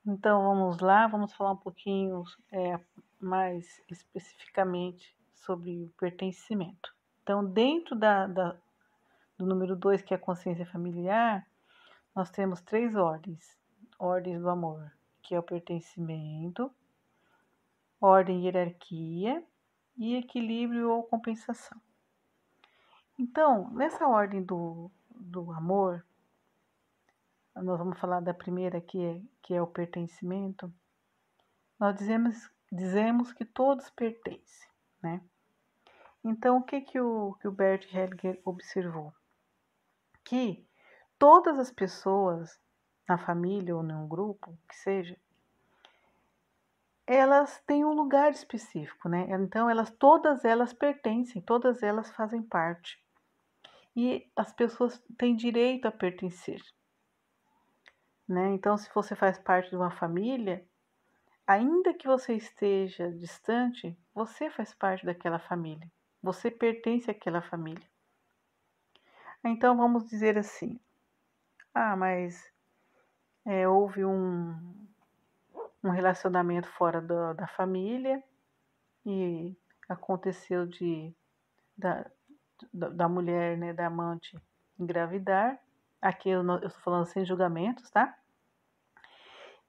Então vamos lá, vamos falar um pouquinho mais especificamente sobre o pertencimento. Então, dentro do número 2, que é a consciência familiar, nós temos 3 ordens do amor, que é o pertencimento, ordem e hierarquia e equilíbrio ou compensação. Então, nessa ordem do amor, nós vamos falar da primeira, que é o pertencimento. Nós dizemos que todos pertencem, né? Então, o que o Bert Hellinger observou? Que todas as pessoas, na família ou num grupo, que seja, elas têm um lugar específico, né? Então, todas elas pertencem, todas elas fazem parte. E as pessoas têm direito a pertencer, né? Então, se você faz parte de uma família, ainda que você esteja distante, você faz parte daquela família. Você pertence àquela família. Então vamos dizer assim: mas houve um relacionamento fora da família e aconteceu da mulher, né, da amante, engravidar. Aqui eu estou falando sem julgamentos, tá?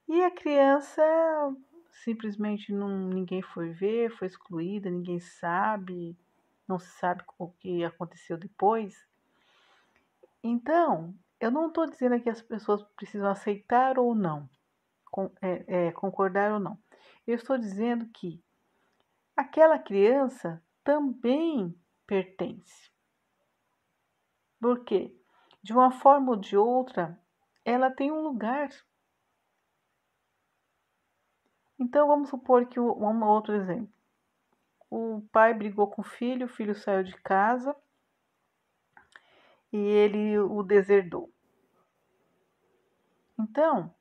E a criança simplesmente ninguém foi ver, foi excluída, ninguém sabe, não se sabe o que aconteceu depois. Então, eu não estou dizendo que as pessoas precisam aceitar ou não, concordar ou não. Eu estou dizendo que aquela criança também pertence. Por quê? De uma forma ou de outra, ela tem um lugar. Então, vamos supor que um outro exemplo. O pai brigou com o filho saiu de casa e ele o deserdou. Então,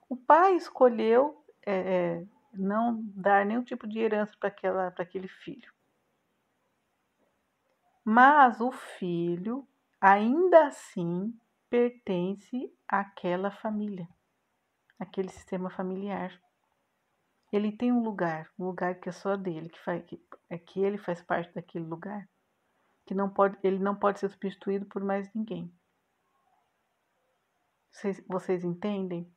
o pai escolheu não dar nenhum tipo de herança para aquele filho. Mas o filho, ainda assim, pertence àquela família, àquele sistema familiar. Ele tem um lugar que é só dele, que ele faz parte daquele lugar, que ele não pode ser substituído por mais ninguém. Vocês entendem?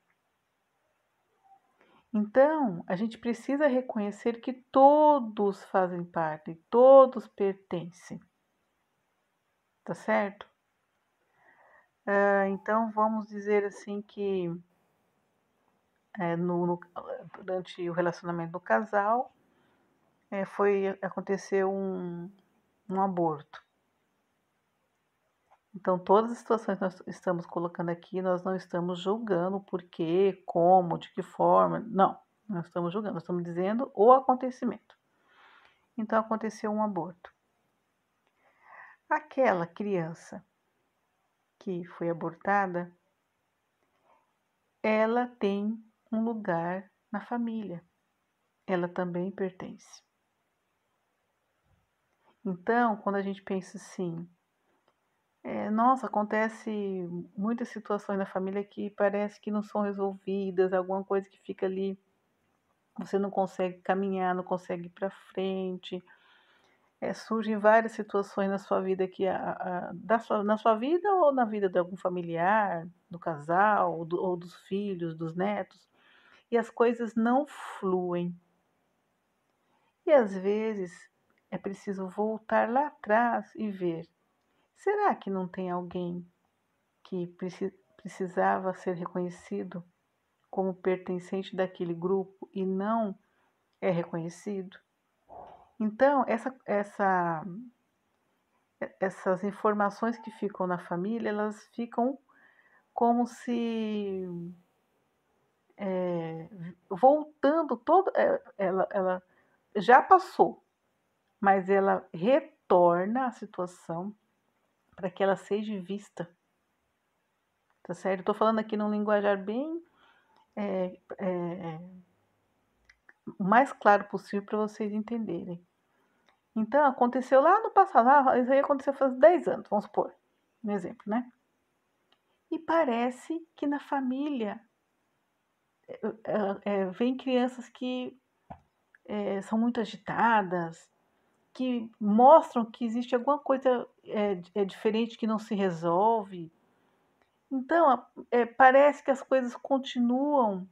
Então, a gente precisa reconhecer que todos fazem parte, todos pertencem. Tá certo? Então, vamos dizer assim que durante o relacionamento do casal, aconteceu um aborto. Então, todas as situações que nós estamos colocando aqui, nós não estamos julgando o porquê, como, de que forma. Não, não estamos julgando, nós estamos dizendo o acontecimento. Então, aconteceu um aborto. Aquela criança que foi abortada, ela tem um lugar na família. Ela também pertence. Então, quando a gente pensa assim, nossa, acontece muitas situações na família que parece que não são resolvidas, alguma coisa que fica ali, você não consegue caminhar, não consegue ir para frente. Surgem várias situações na sua vida na sua vida ou na vida de algum familiar, do casal, ou dos filhos, dos netos, e as coisas não fluem. E às vezes é preciso voltar lá atrás e ver: será que não tem alguém que precisava ser reconhecido como pertencente daquele grupo e não é reconhecido? Então, essas informações que ficam na família, elas ficam como se voltando ela já passou, mas ela retorna à situação para que ela seja vista, tá certo? Estou falando aqui num linguajar bem o mais claro possível para vocês entenderem. Então, aconteceu lá no passado, isso aí aconteceu faz 10 anos, vamos supor, um exemplo, né? E parece que na família vem crianças que são muito agitadas, que mostram que existe alguma coisa diferente que não se resolve. Então, parece que as coisas continuam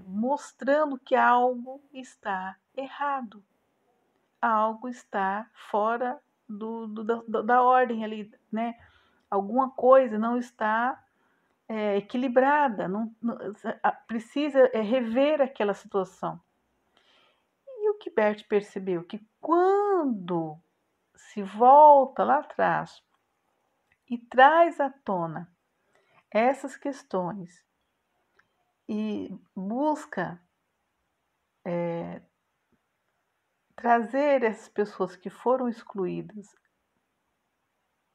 mostrando que algo está errado, algo está fora da ordem ali, né? Alguma coisa não está equilibrada, precisa rever aquela situação. E o que Bert percebeu? Que quando se volta lá atrás e traz à tona essas questões e busca trazer essas pessoas que foram excluídas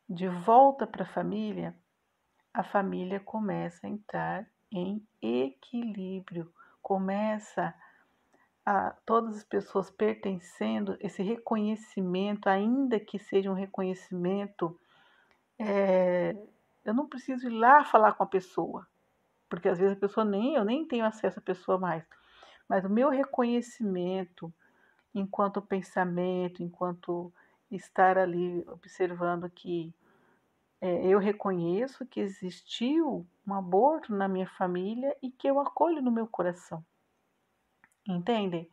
de volta para a família começa a entrar em equilíbrio, começa a todas as pessoas pertencendo, esse reconhecimento, ainda que seja um reconhecimento, eu não preciso ir lá falar com a pessoa, porque às vezes a pessoa eu nem tenho acesso à pessoa mais, mas o meu reconhecimento enquanto pensamento, enquanto estar ali observando que eu reconheço que existiu um aborto na minha família e que eu acolho no meu coração. Entendem?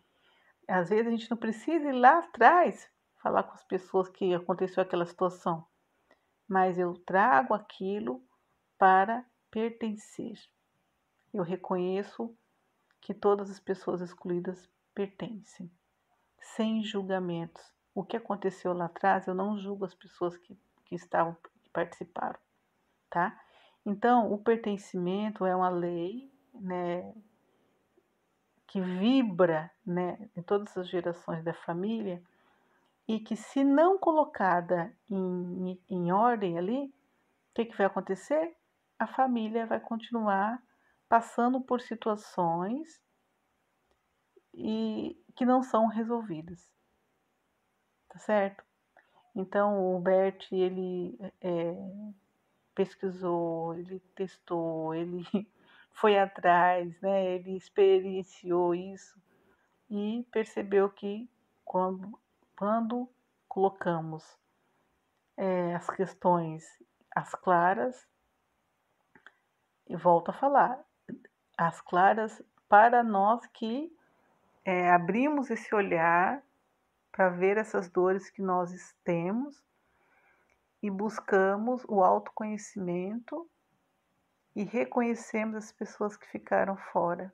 Às vezes a gente não precisa ir lá atrás falar com as pessoas que aconteceu aquela situação, mas eu trago aquilo para pertencer. Eu reconheço que todas as pessoas excluídas pertencem, sem julgamentos. O que aconteceu lá atrás, eu não julgo as pessoas que estavam, que participaram, tá? Então, o pertencimento é uma lei, né, que vibra, né, em todas as gerações da família e que, se não colocada em ordem ali, o que vai acontecer? A família vai continuar passando por situações e que não são resolvidas, tá certo? Então, o Bert, ele pesquisou, ele testou, ele foi atrás, né? Ele experienciou isso e percebeu que quando colocamos as questões às claras, e volto a falar, às claras para nós que abrimos esse olhar para ver essas dores que nós temos e buscamos o autoconhecimento e reconhecemos as pessoas que ficaram fora.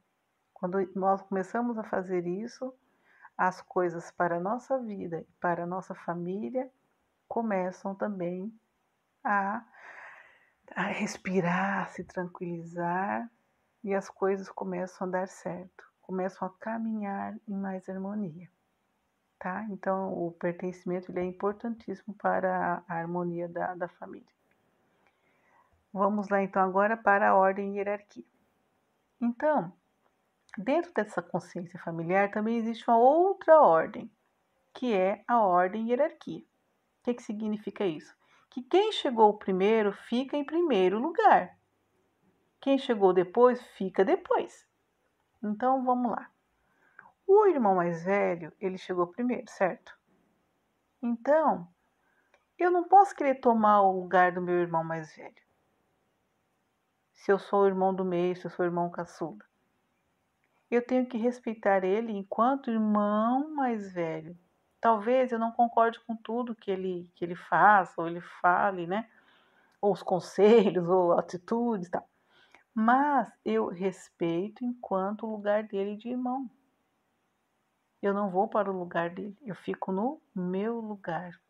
Quando nós começamos a fazer isso, as coisas para a nossa vida e para a nossa família começam também a, a respirar, a se tranquilizar e as coisas começam a dar certo, começam a caminhar em mais harmonia, tá? Então, o pertencimento ele é importantíssimo para a harmonia da família. Vamos lá, então, agora para a ordem e hierarquia. Então, dentro dessa consciência familiar também existe uma outra ordem, que é a ordem e hierarquia. O que significa isso? Que quem chegou primeiro fica em primeiro lugar. Quem chegou depois fica depois. Então vamos lá. O irmão mais velho, ele chegou primeiro, certo? Então, eu não posso querer tomar o lugar do meu irmão mais velho. Se eu sou o irmão do meio, se eu sou o irmão caçula. Eu tenho que respeitar ele enquanto irmão mais velho. Talvez eu não concorde com tudo que ele faça, ou ele fale, né? Ou os conselhos, ou atitudes, tal. Mas eu respeito enquanto o lugar dele de irmão. Eu não vou para o lugar dele, eu fico no meu lugar.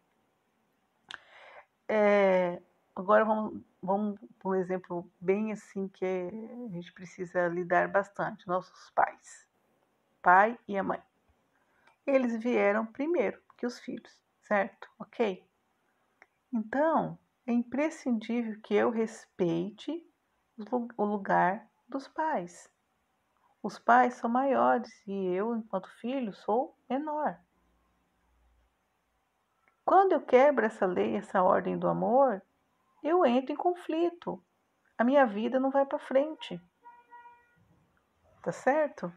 Agora vamos para um exemplo bem assim que a gente precisa lidar bastante. Nossos pais, pai e a mãe. Eles vieram primeiro que os filhos, certo? Ok? Então, é imprescindível que eu respeite o lugar dos pais. Os pais são maiores e eu, enquanto filho, sou menor. Quando eu quebro essa lei, essa ordem do amor, eu entro em conflito. A minha vida não vai para frente. tá certo?